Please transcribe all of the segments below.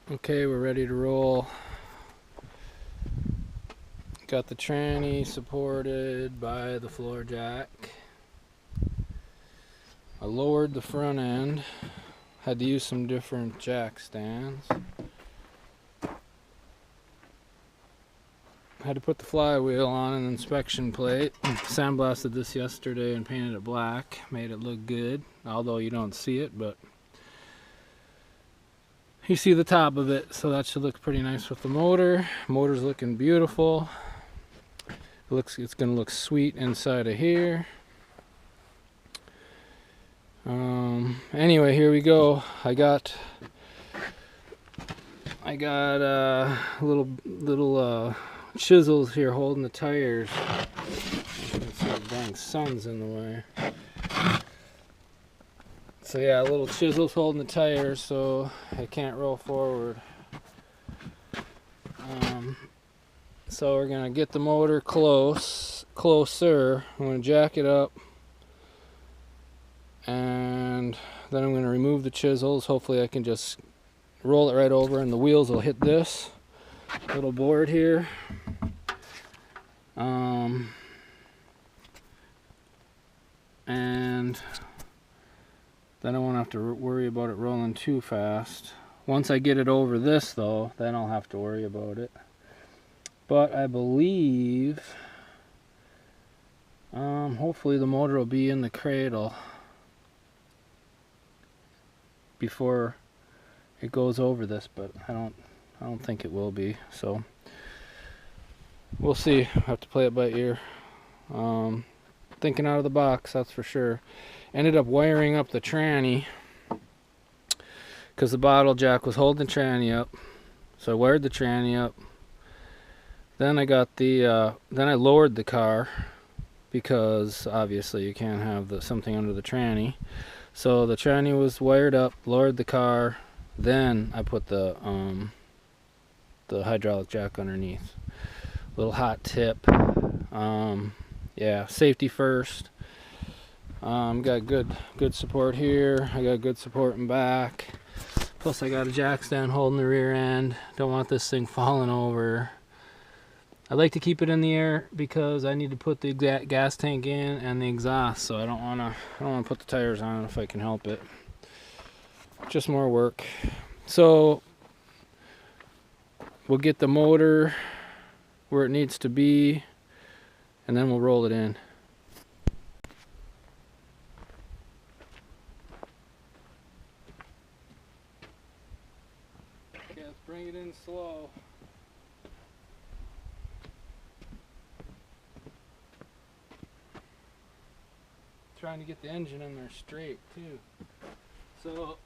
Okay, we're ready to roll. Got the tranny supported by the floor jack. I lowered the front end. Had to use some different jack stands. Had to put the flywheel on an inspection plate. Sandblasted this yesterday and painted it black. Made it look good, although you don't see it, but you see the top of it, so that should look pretty nice with the motor. Motor's looking beautiful. It's gonna look sweet inside of here. Anyway, here we go. I got little chisels here holding the tires. The dang sun's in the way. So yeah, little chisels holding the tires so I can't roll forward. So we're gonna get the motor closer. I'm gonna jack it up, and then I'm gonna remove the chisels. Hopefully I can just roll it right over and the wheels will hit this little board here. And then I won't have to worry about it rolling too fast. Once I get it over this though, then I'll have to worry about it. But I believe hopefully the motor will be in the cradle before it goes over this, but I don't think it will be, so we'll see. I have to play it by ear. Thinking out of the box, that's for sure. Ended up wiring up the tranny because the bottle jack was holding the tranny up, so I wired the tranny up. Then I got the then I lowered the car because obviously you can't have something under the tranny. So the tranny was wired up, lowered the car, then I put the hydraulic jack underneath. Little hot tip. Yeah, safety first. Got good support here. I got good support in back. Plus I got a jack stand holding the rear end. Don't want this thing falling over. I like to keep it in the air because I need to put the gas tank in and the exhaust, so I don't want to put the tires on if I can help it. Just more work. So we'll get the motor where it needs to be, and then we'll roll it in. Okay, let's bring it in slow. Trying to get the engine in there straight too. So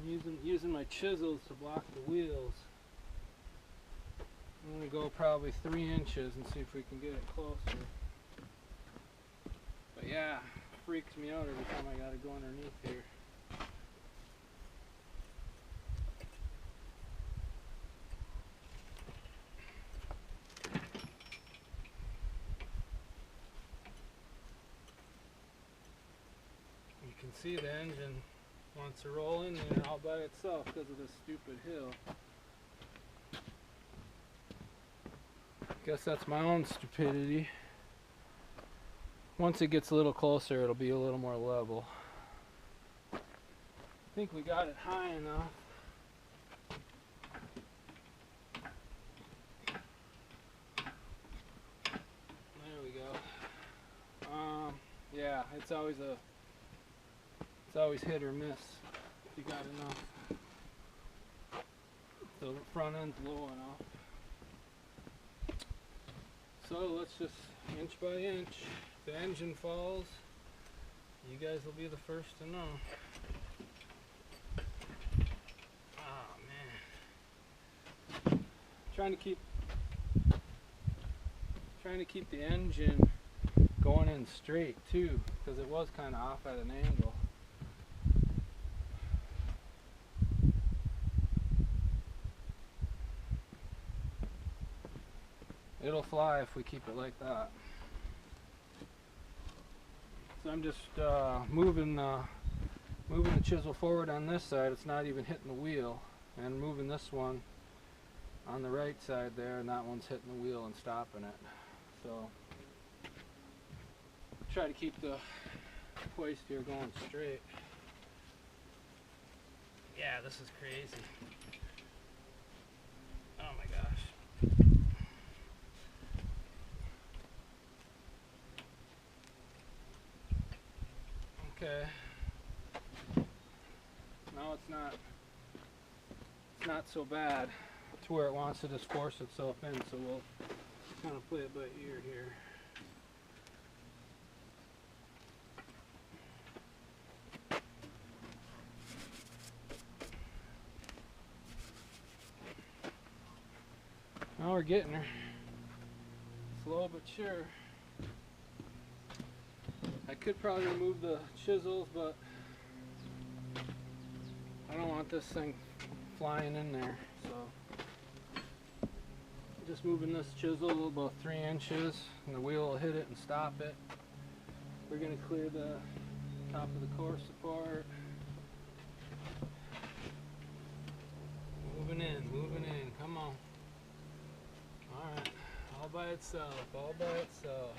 I'm using my chisels to block the wheels. I'm going to go probably 3 inches and see if we can get it closer. But yeah, it freaks me out every time I got to go underneath here. You can see the engine wants to roll in there all by itself because of this stupid hill. Guess that's my own stupidity. Once it gets a little closer, it'll be a little more level. I think we got it high enough. There we go. Yeah, it's always hit or miss if you got enough. So the front end's low enough. So let's just inch by inch. If the engine falls, you guys will be the first to know. Oh man. Trying to keep the engine going in straight too, because it was kind of off at an angle. It'll fly if we keep it like that. So I'm just moving the moving the chisel forward on this side, it's not even hitting the wheel, and moving this one on the right side there, and that one's hitting the wheel and stopping it. So try to keep the hoist here going straight. Yeah, this is crazy. Oh my gosh. Okay. Now it's not so bad to where it wants to just force itself in, so we'll kind of play it by ear here. Now we're getting her. Slow but sure. I could probably remove the chisels, but I don't want this thing flying in there, so just moving this chisel about 3 inches and the wheel will hit it and stop it. We're going to clear the top of the core support. Moving in, come on. Alright, all by itself, all by itself.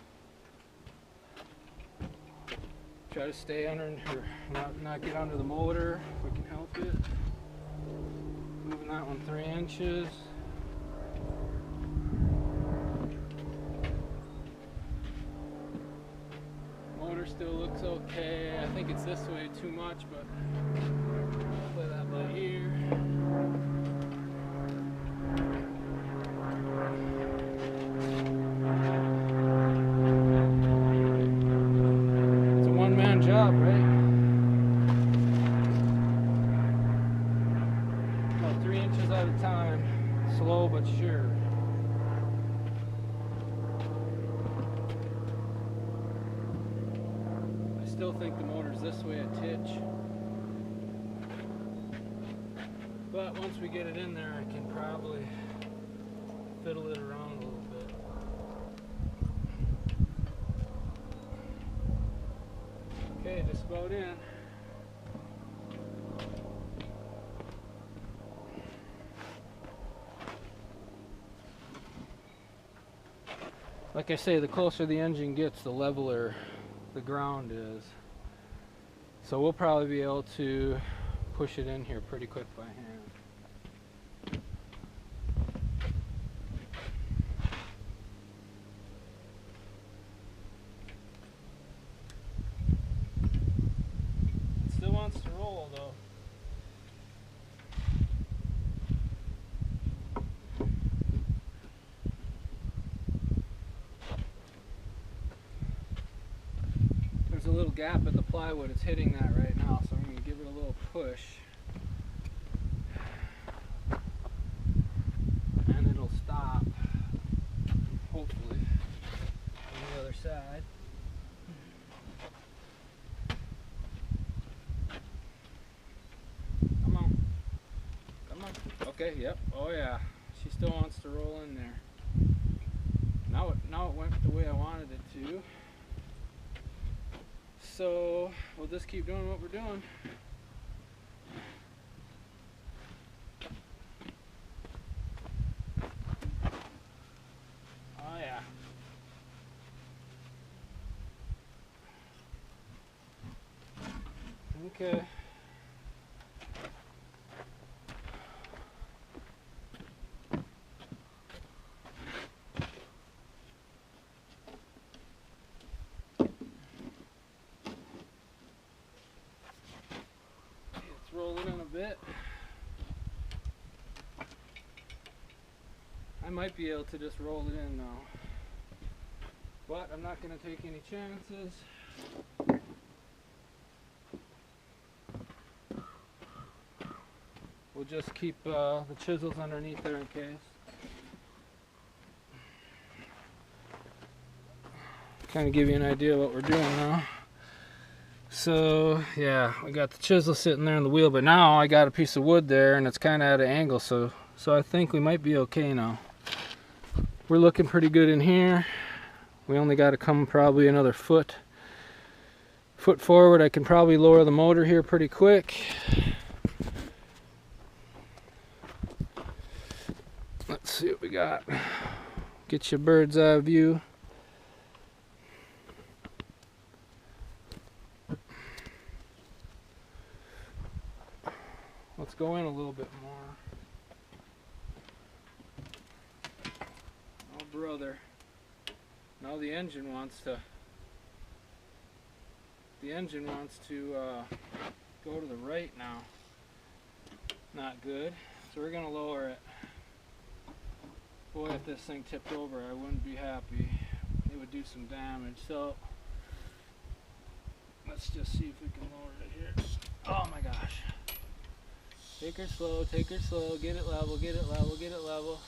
Try to stay under her, not get under the motor if we can help it. Moving that one 3 inches. Motor still looks okay. I think it's this way too much, but play that by ear. Job, right? About 3 inches at a time, slow but sure. I still think the motor's this way a titch, but once we get it in there, I can probably fiddle it around a little bit. Okay, just about in. Like I say, the closer the engine gets, the leveler the ground is. So we'll probably be able to push it in here pretty quick by hand. Wants to roll though. There's a little gap in the plywood, it's hitting that right now, so I'm going to give it a little push and it'll stop, hopefully, on the other side. Okay, yep, oh yeah, she still wants to roll in there. Now it went the way I wanted it to. So we'll just keep doing what we're doing. Oh yeah. Okay. Roll it in a bit. I might be able to just roll it in now, but I'm not going to take any chances. We'll just keep the chisels underneath there in case. Kind of give you an idea of what we're doing now. So yeah, we got the chisel sitting there in the wheel, but now I got a piece of wood there and it's kind of at an angle, so I think we might be okay now. We're looking pretty good in here. We only got to come probably another foot Foot forward, I can probably lower the motor here pretty quick. Let's see what we got. Get your bird's eye view. Let's go in a little bit more. Oh brother. Now the engine wants to go to the right now. Not good. So we're gonna lower it. Boy, if this thing tipped over, I wouldn't be happy. It would do some damage. So let's just see if we can lower it here. Oh my gosh. Take her slow, take her slow, get it level, get it level, get it level.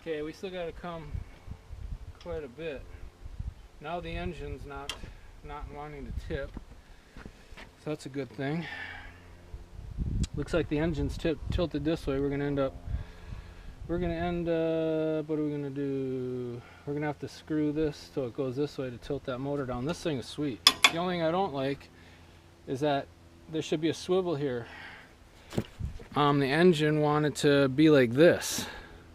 Okay, we still gotta come quite a bit. Now the engine's not wanting to tip. So that's a good thing. Looks like the engine's tilted this way. We're gonna end up, what are we gonna do? We're gonna have to screw this so it goes this way to tilt that motor down. This thing is sweet. The only thing I don't like is that there should be a swivel here. The engine wanted to be like this.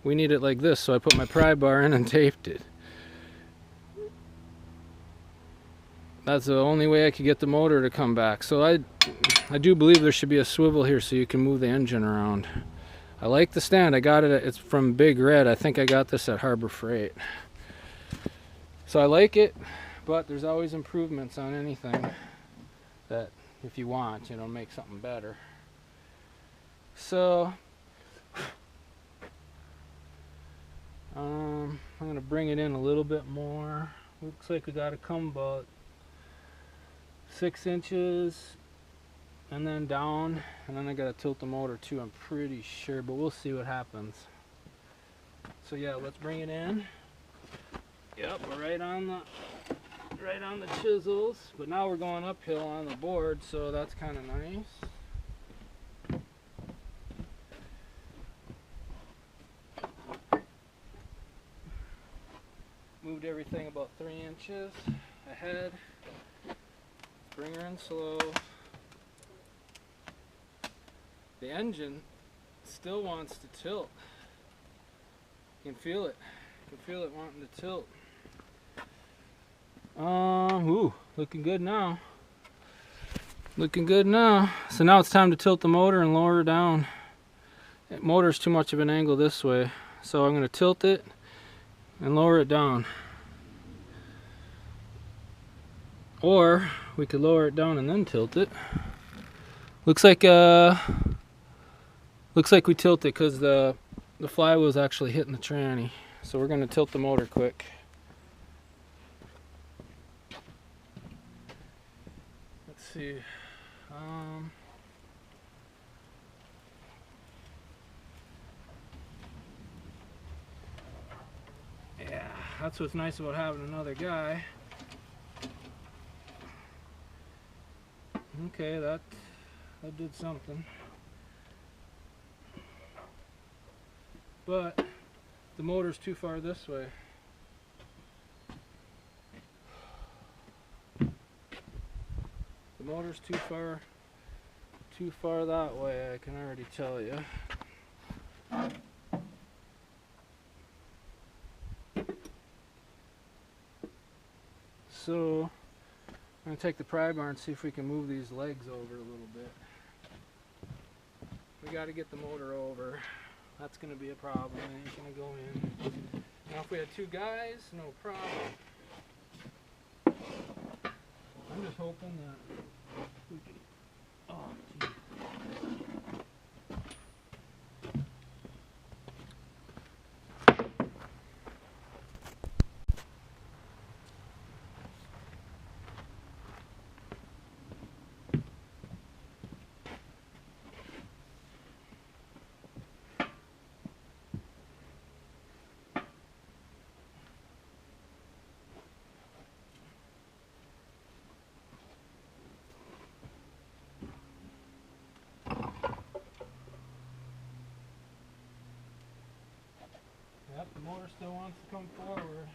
We need it like this, so I put my pry bar in and taped it. That's the only way I could get the motor to come back. So I do believe there should be a swivel here so you can move the engine around. I like the stand. I got it, it's from Big Red. I think I got this at Harbor Freight. So I like it, but there's always improvements on anything that if you want, you know, make something better. So I'm gonna bring it in a little bit more. Looks like we gotta come about 6 inches and then down, and then I gotta tilt the motor too, I'm pretty sure, but we'll see what happens. So yeah, let's bring it in. Yep, we're right on the chisels, but now we're going uphill on the board, so that's kind of nice. Moved everything about 3 inches ahead. Bring her in slow. The engine still wants to tilt. You can feel it. You can feel it wanting to tilt. Ooh, looking good now. Looking good now. So now it's time to tilt the motor and lower her down. The motor's too much of an angle this way, so I'm going to tilt it and lower it down. Or we could lower it down and then tilt it. Looks like we tilt it because the flywheel's actually hitting the tranny. So we're going to tilt the motor quick. Let's see. Yeah, that's what's nice about having another guy. Okay, that did something. But the motor's too far this way. The motor's too far that way, I can already tell you. So I'm going to take the pry bar and see if we can move these legs over a little bit. We got to get the motor over. That's going to be a problem. It ain't going to go in. Now if we had 2 guys, no problem. I'm just hoping that we can... Oh, geez. Motor still wants to come forward.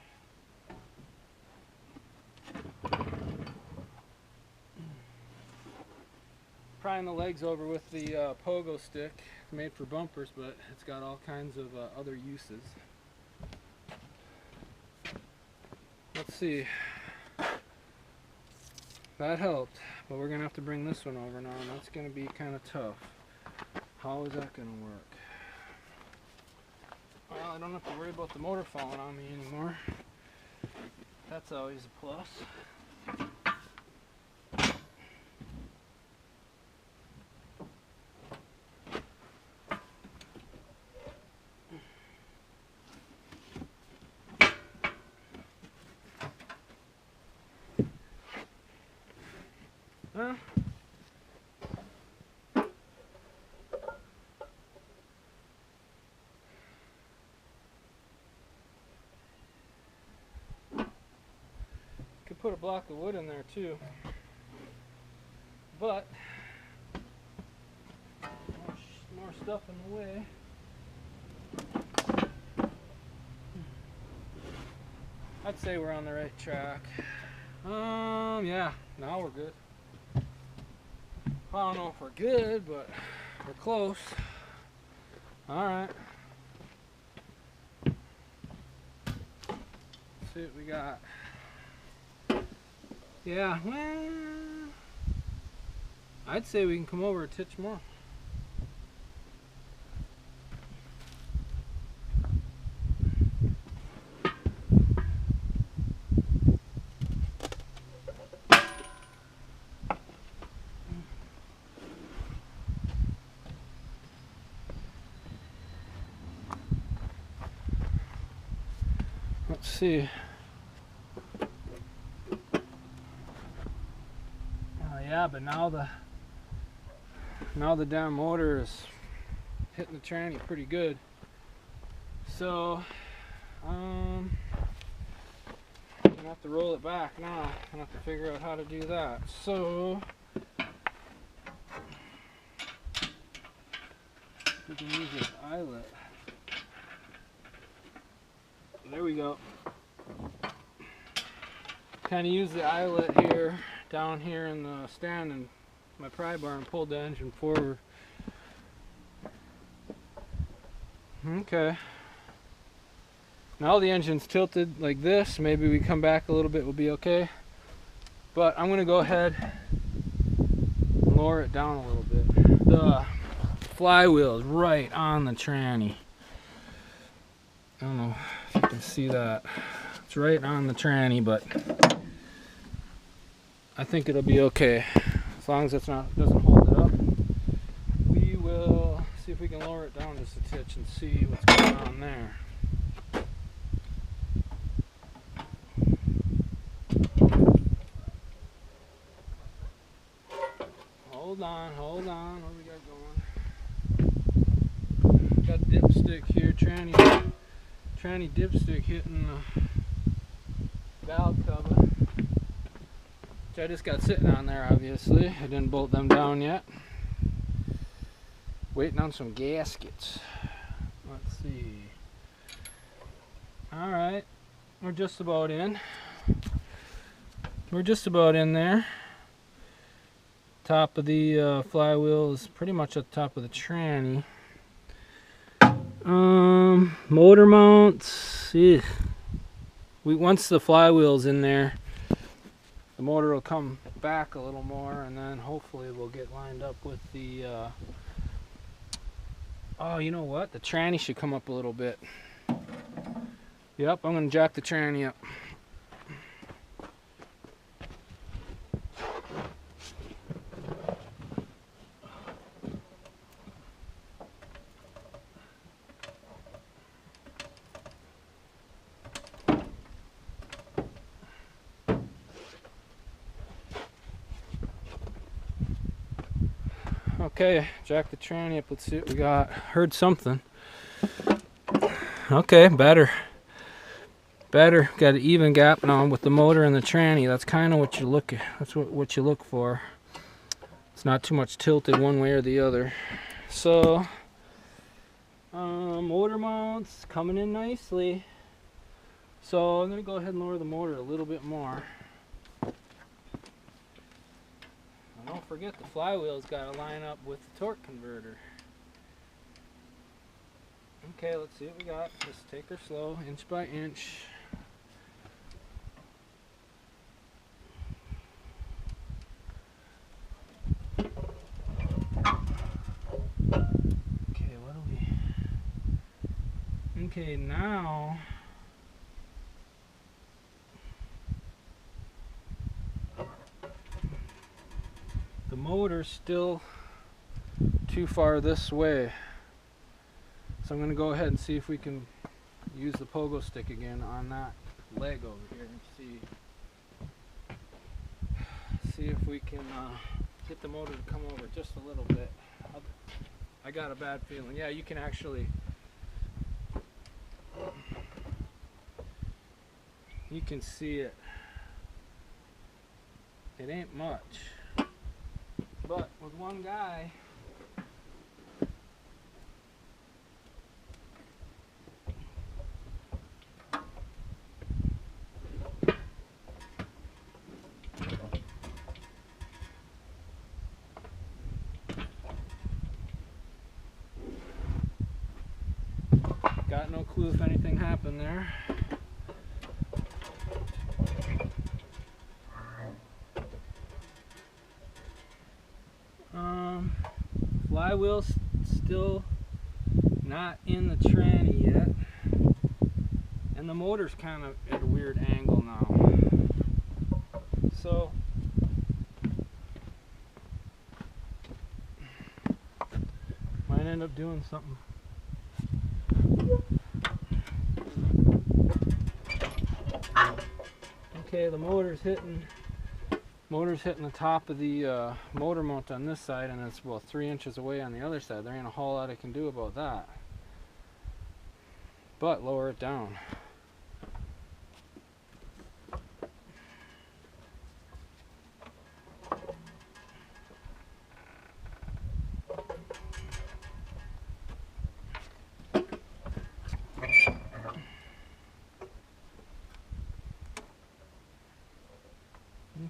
Prying the legs over with the pogo stick. It's made for bumpers, but it's got all kinds of other uses. Let's see. That helped, but we're gonna have to bring this one over now, and that's gonna be kind of tough. How is that gonna work? Well, I don't have to worry about the motor falling on me anymore. That's always a plus. Huh? Could put a block of wood in there too, but more stuff in the way. I'd say we're on the right track. Yeah, now we're good. I don't know if we're good, but we're close. All right. Let's see what we got. Yeah, well, I'd say we can come over a titch more. Let's see. Yeah, but now the damn motor is hitting the tranny pretty good. So I'm gonna have to roll it back now. I'm gonna have to figure out how to do that. So we can use this eyelet. There we go. Kind of use the eyelet here, down here in the stand and my pry bar, and pull the engine forward. Okay. Now the engine's tilted like this. Maybe we come back a little bit, we'll be okay. But I'm gonna go ahead and lower it down a little bit. The flywheel is right on the tranny. I don't know if you can see that. It's right on the tranny, but I think it'll be okay. As long as doesn't hold it up. We will see if we can lower it down just a titch and see what's going on there. Hold on. What we got going? Got dipstick here, tranny dipstick hitting the valve cover, which I just got sitting on there. Obviously, I didn't bolt them down yet. Waiting on some gaskets. Let's see. All right, we're just about in. We're just about in there. Top of the flywheel is pretty much at the top of the tranny. Motor mounts. Once the flywheel's in there, the motor will come back a little more, and then hopefully we'll get lined up with the oh, you know what? The tranny should come up a little bit. Yep, I'm gonna jack the tranny up. Okay, jack the tranny up. Let's see what we got. Heard something. Okay, better. Got an even gap now with the motor and the tranny. That's kind of what you look at. That's what you look for. It's not too much tilted one way or the other. So motor mounts coming in nicely. So I'm going to go ahead and lower the motor a little bit more. And don't forget the flywheel's got to line up with the torque converter. Okay, let's see what we got. Just take her slow, inch by inch. Okay, what do we... Okay, now... the motor's still too far this way. So I'm going to go ahead and see if we can use the pogo stick again on that leg over here and see if we can get the motor to come over just a little bit. I got a bad feeling. Yeah, you can actually, you can see it. It ain't much, but with one guy, got no clue if anything happened there. Flywheel's still not in the tranny yet, and the motor's kind of at a weird angle now. So might end up doing something. Okay, the motor's hitting the top of the motor mount on this side, and it's about 3 inches away on the other side. There ain't a whole lot I can do about that, but lower it down.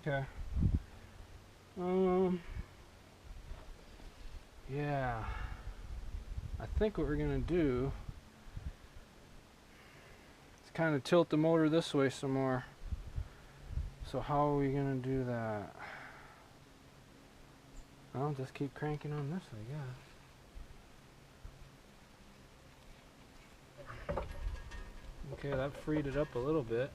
Okay. Yeah, I think what we're gonna do is kind of tilt the motor this way some more. So how are we gonna do that? Well, just keep cranking on this, I guess. Okay, that freed it up a little bit.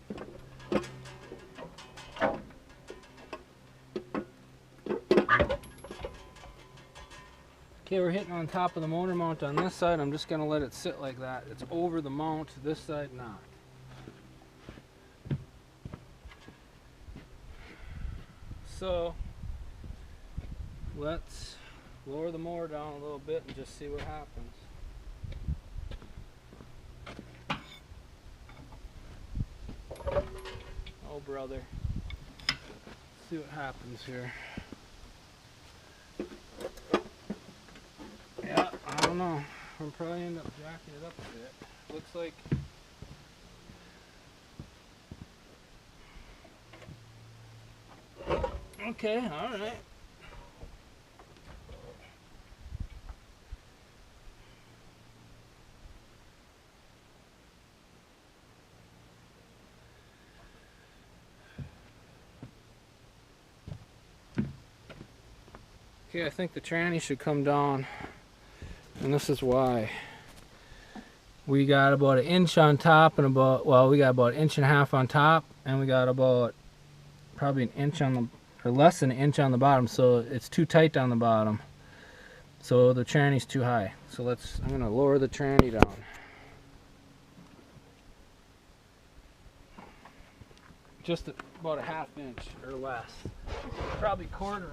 Okay, we're hitting on top of the motor mount on this side. I'm just going to let it sit like that. It's over the mount, this side not. So, let's lower the motor down a little bit and just see what happens. Oh brother, let's see what happens here. Yeah, I don't know. We'll probably end up jacking it up a bit. Looks like okay, alright. Okay, I think the tranny should come down. And this is why. We got about 1 inch on top and about, well, we got about 1.5 inches on top, and we got about probably 1 inch on the, or less than 1 inch on the bottom, so it's too tight on the bottom. So the tranny's too high. So I'm gonna lower the tranny down. Just about 1/2 inch or less. Probably 1/4 inch.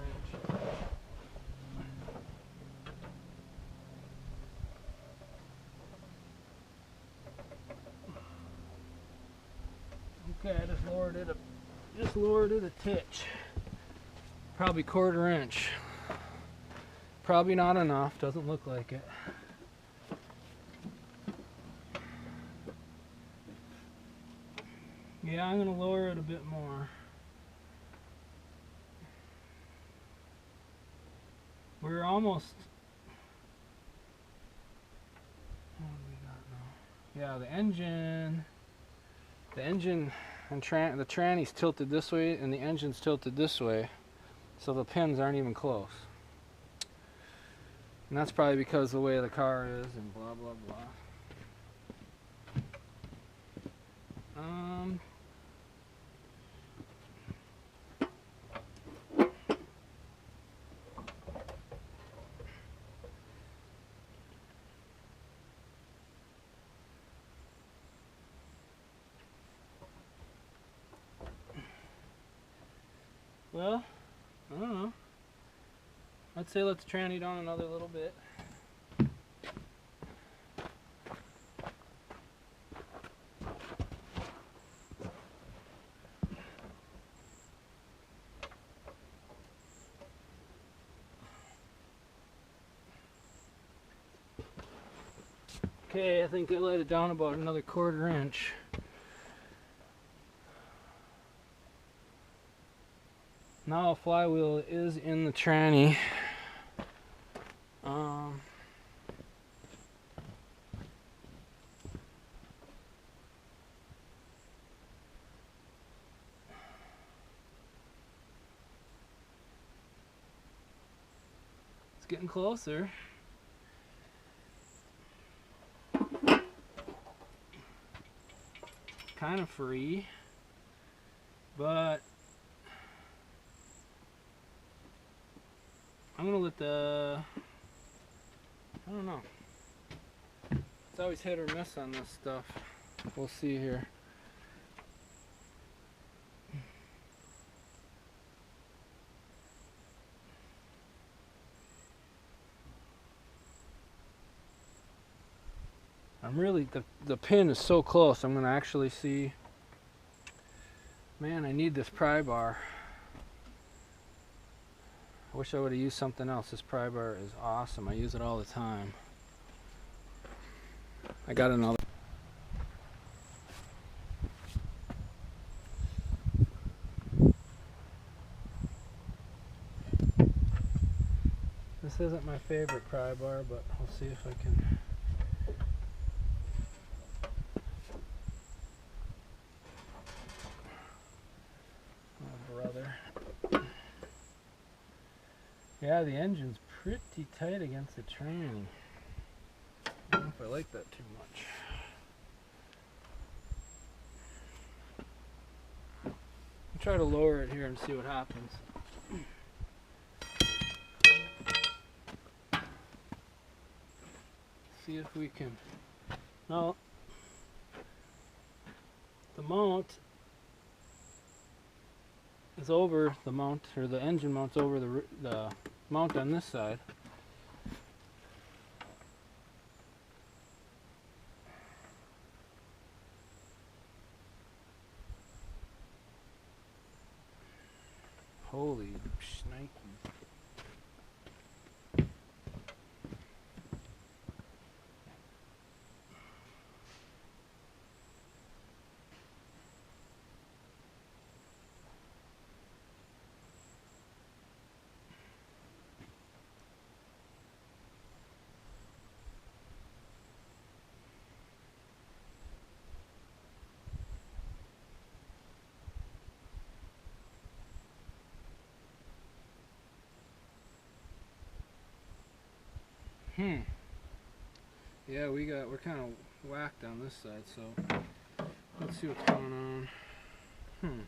Okay, I just lowered it a titch. Probably 1/4 inch. Probably not enough, doesn't look like it. Yeah, I'm gonna lower it a bit more. We're almost. What do we got now? Yeah, the engine and the tranny's tilted this way and the engine's tilted this way, so the pins aren't even close. And that's probably because of the way the car is and blah blah blah. Well, I don't know. I'd say let the tranny down another little bit. Okay, I think I let it down about another 1/4 inch. Now a flywheel is in the tranny. It's getting closer. Kind of free, but I'm gonna let I don't know. It's always hit or miss on this stuff. We'll see here. I'm really, the pin is so close, I'm gonna actually see. Man, I need this pry bar. I wish I would have used something else. This pry bar is awesome. I use it all the time. I got another. This isn't my favorite pry bar, but I'll see if I can. Oh, brother. Yeah, the engine's pretty tight against the tranny. I don't know if I like that too much. I'll try to lower it here and see what happens. See if we can. No, the mount is over the mount, or the engine mount's over the mount on this side. Holy shnikes. Yeah, we're kind of whacked on this side, so let's see what's going on.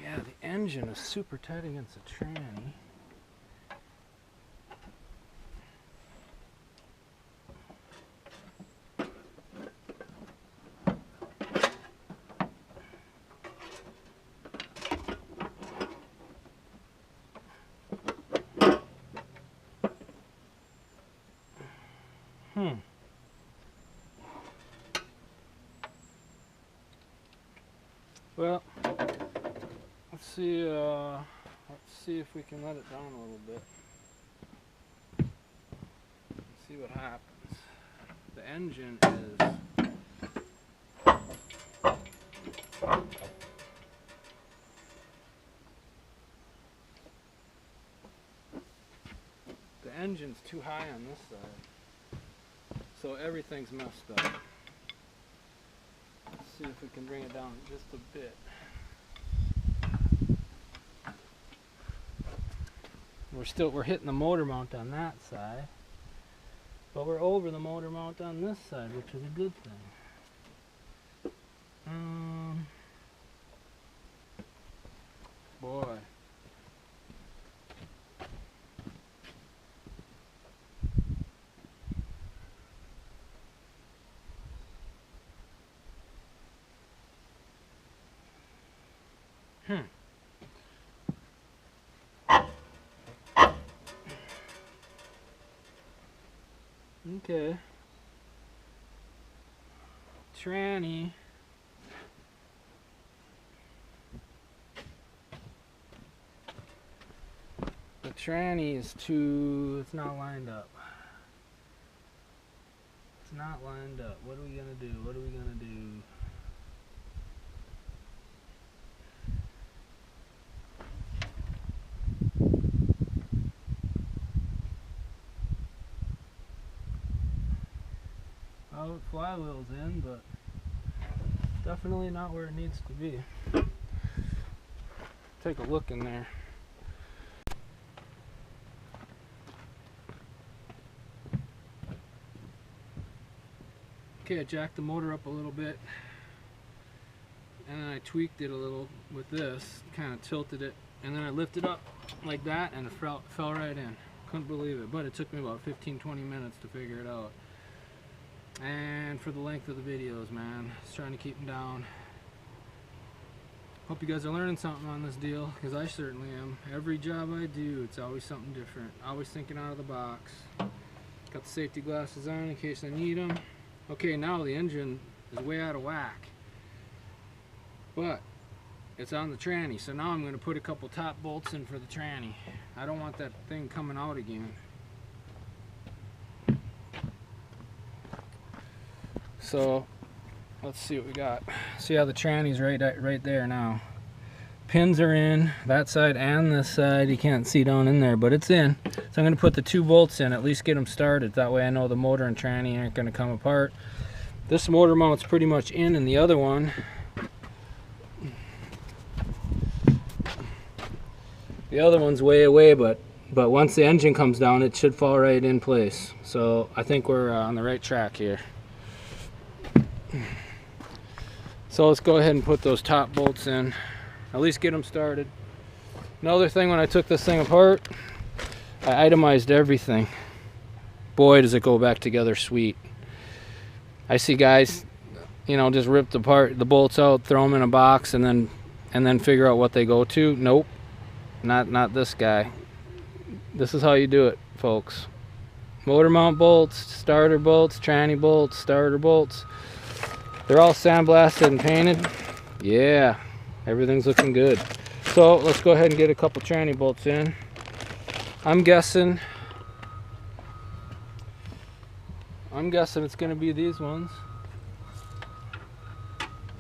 Yeah, the engine is super tight against the tranny. Well, I Let's see if we can let it down a little bit. Let's see what happens. The engine is engine's too high on this side, so everything's messed up. Let's see if we can bring it down just a bit. We're hitting the motor mount on that side, but we're over the motor mount on this side, which is a good thing. Boy. Okay. Tranny. The tranny is it's not lined up. It's not lined up. What are we gonna do? What are we gonna do? Oh, the flywheel's in, but definitely not where it needs to be. Take a look in there. Okay, I jacked the motor up a little bit, and then I tweaked it a little with this, kind of tilted it, and then I lifted up like that, and it fell right in. Couldn't believe it, but it took me about 15-20 minutes to figure it out. And for the length of the videos, man, just trying to keep them down. Hope you guys are learning something on this deal, because I certainly am. Every job I do, it's always something different. Always thinking out of the box. Got the safety glasses on in case I need them. Okay, now the engine is way out of whack, but it's on the tranny, so now I'm going to put a couple top bolts in for the tranny. I don't want that thing coming out again. So let's see what we got. See how the tranny's right there now. Pins are in that side and this side. You can't see down in there, but it's in. So I'm going to put the 2 bolts in, at least get them started. That way I know the motor and tranny aren't going to come apart. This motor mount's pretty much in, and the other one, the other one's way away, but once the engine comes down, it should fall right in place. So I think we're on the right track here. So let's go ahead and put those top bolts in, at least get them started. Another thing, when I took this thing apart, I itemized everything. Boy, does it go back together sweet. I see guys, you know, just rip the bolts out, throw them in a box, and then figure out what they go to. Nope, not this guy. This is how you do it, folks. Motor mount bolts, starter bolts, tranny bolts, starter bolts. They're all sandblasted and painted. Yeah, everything's looking good. So let's go ahead and get a couple tranny bolts in. I'm guessing it's going to be these ones.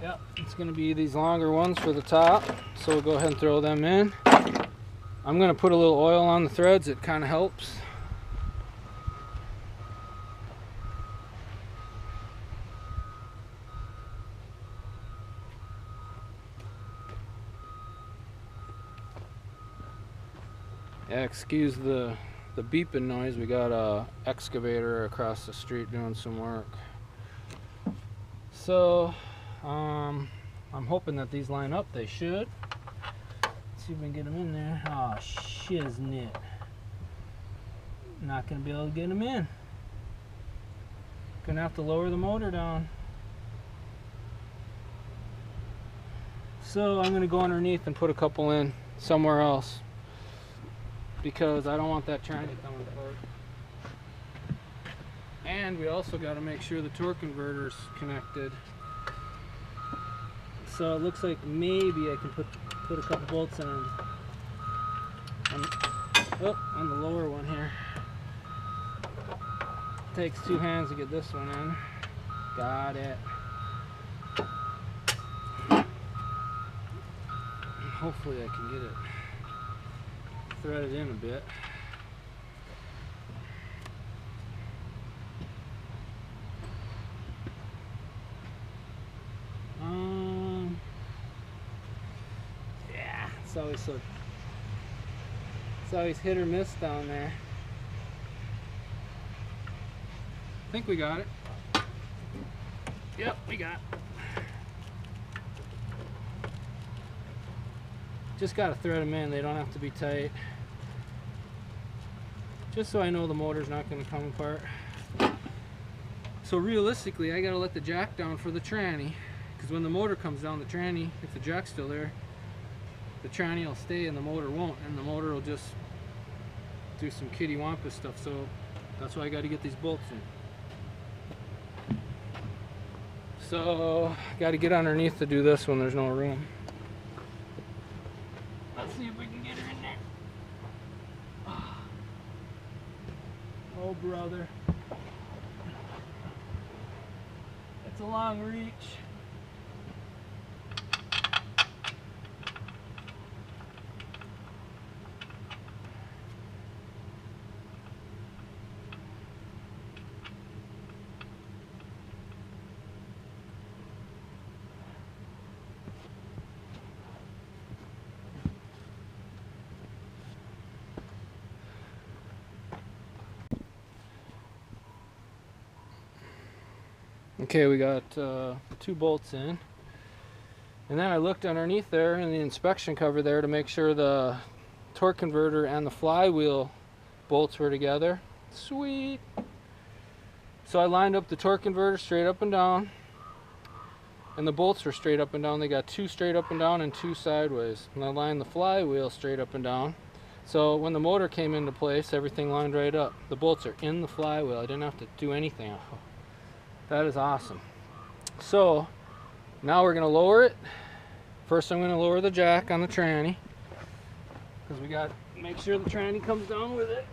Yep, it's going to be these longer ones for the top. So we'll go ahead and throw them in. I'm going to put a little oil on the threads. It kind of helps. Yeah, excuse the beeping noise. We got a excavator across the street doing some work. So I'm hoping that these line up. They should. Let's see if we can get them in there. Oh, shiznit. Not gonna be able to get them in. Gonna have to lower the motor down. So I'm gonna go underneath and put a couple in somewhere else, because I don't want that tranny coming apart. And we also got to make sure the torque converter's connected. So it looks like maybe I can put put a couple bolts on the lower one here. Takes 2 hands to get this one in. Got it. Hopefully I can get it threaded in a bit. Yeah, it's always hit or miss down there. I think we got it. Yep, we got it. Just gotta thread them in, they don't have to be tight. Just so I know the motor's not gonna come apart. So realistically, I gotta let the jack down for the tranny, because when the motor comes down, the tranny, if the jack's still there, the tranny will stay and the motor won't, and the motor will just do some kitty wampus stuff. So that's why I gotta get these bolts in. So gotta get underneath to do this when there's no room. Let's see if we can get her in there. Oh brother. It's a long reach. Okay, we got 2 bolts in, and then I looked underneath there in the inspection cover there to make sure the torque converter and the flywheel bolts were together. Sweet. So I lined up the torque converter straight up and down, and the bolts were straight up and down. They got 2 straight up and down and 2 sideways, and I lined the flywheel straight up and down. So when the motor came into place, everything lined right up. The bolts are in the flywheel. I didn't have to do anything. That is awesome. So now we're going to lower it. First I'm going to lower the jack on the tranny, because we got to make sure the tranny comes down with it.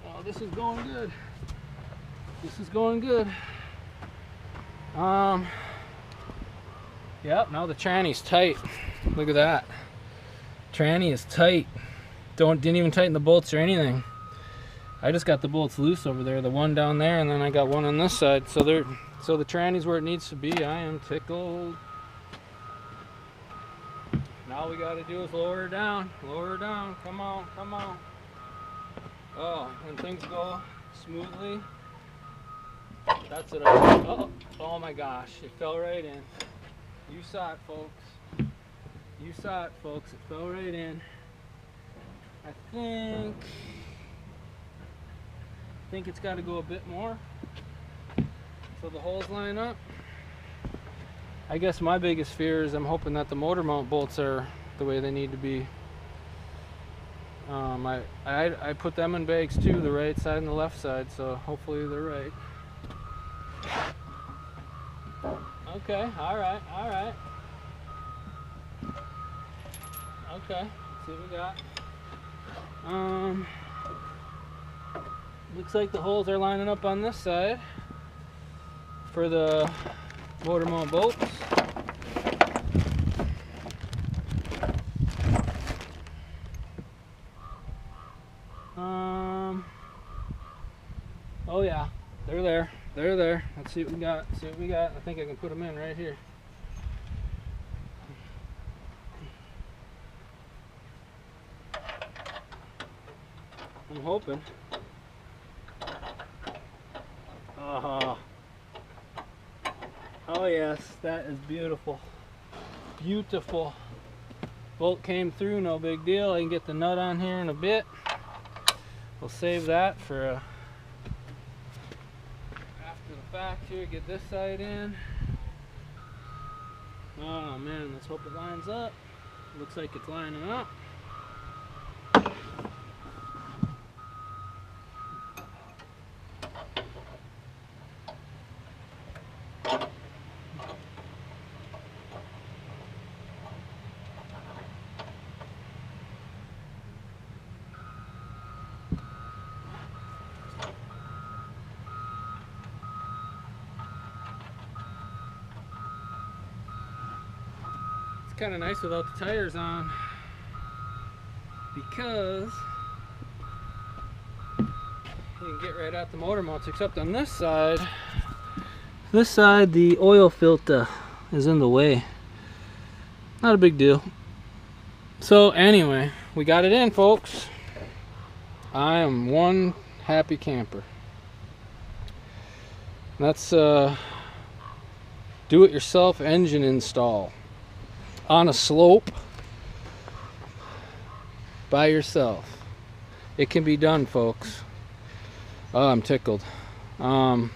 Oh, this is going good. This is going good. Yep, now the tranny's tight. Look at that. Tranny is tight. Didn't even tighten the bolts or anything. I just got the bolts loose over there, the one down there, and then I got one on this side. So the tranny's where it needs to be. I am tickled. Now we got to do is lower her down. Lower her down. Come on, come on. Oh, when things go smoothly, that's what oh my gosh, it fell right in. You saw it, folks. You saw it, folks. It fell right in. I think it's got to go a bit more so the holes line up. I guess my biggest fear is I'm hoping that the motor mount bolts are the way they need to be. I put them in bags too, the right side and the left side, so hopefully they're right. Okay, alright, alright. Okay, let's see what we got. Looks like the holes are lining up on this side for the motor mount bolts. Oh yeah, they're there. They're there. Let's see what we got. See what we got. I think I can put them in right here. I'm hoping. Oh yes, that is beautiful. Beautiful. Bolt came through, no big deal. I can get the nut on here in a bit. We'll save that for after the fact here. Get this side in. Oh man, let's hope it lines up. Looks like it's lining up. kind of nice without the tires on, because you can get right at the motor mounts, except on this side the oil filter is in the way. Not a big deal. So anyway, we got it in, folks. I am one happy camper. That's do-it-yourself engine install on a slope by yourself. It can be done, folks. Oh, I'm tickled. So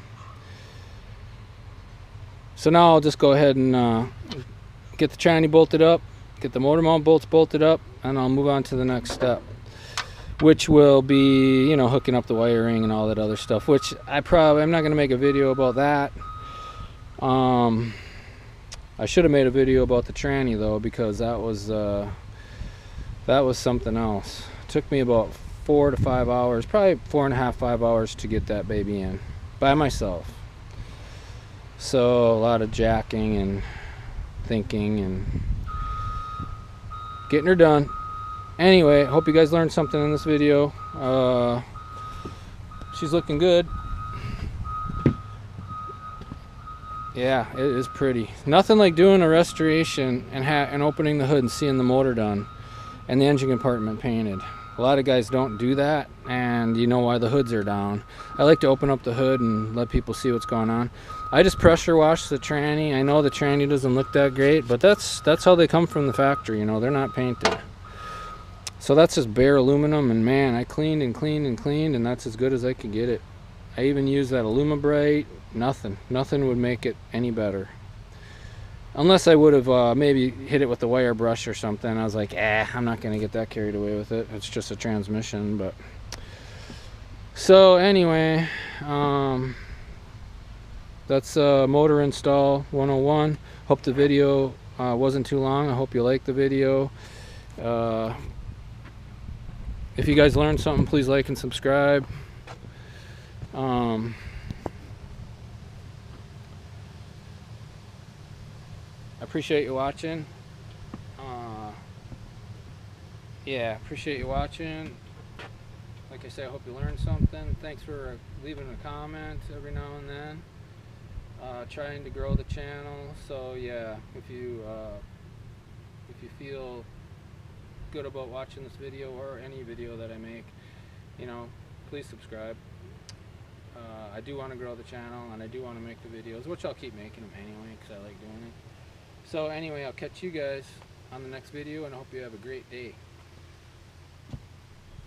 now I'll just go ahead and get the tranny bolted up, get the motor mount bolts bolted up, and I'll move on to the next step, which will be, you know, hooking up the wiring and all that other stuff, which I'm not going to make a video about that. I should have made a video about the tranny though, because that was something else. It took me about 4 to 5 hours, probably 4.5, 5 hours to get that baby in by myself. So a lot of jacking and thinking and getting her done. Anyway, hope you guys learned something in this video. She's looking good. Yeah, it is pretty. Nothing like doing a restoration and opening the hood and seeing the motor done and the engine compartment painted. A lot of guys don't do that, and you know why the hoods are down. I like to open up the hood and let people see what's going on. I just pressure wash the tranny. I know the tranny doesn't look that great, but that's how they come from the factory, you know. They're not painted. So that's just bare aluminum, and man, I cleaned and cleaned and cleaned, and that's as good as I could get it. I even used that Alumabrite. Nothing would make it any better, unless I would have maybe hit it with a wire brush or something. I was like, I'm not gonna get that carried away with it. It's just a transmission. But so anyway, that's motor install 101. Hope the video wasn't too long. I hope you liked the video. If you guys learned something, please like and subscribe. I appreciate you watching. Yeah, appreciate you watching. Like I say, I hope you learned something. Thanks for leaving a comment every now and then. Trying to grow the channel. So yeah, if you feel good about watching this video or any video that I make, you know, please subscribe. I do want to grow the channel, and I do want to make the videos, which I'll keep making them anyway because I like doing it. So anyway, I'll catch you guys on the next video, and I hope you have a great day.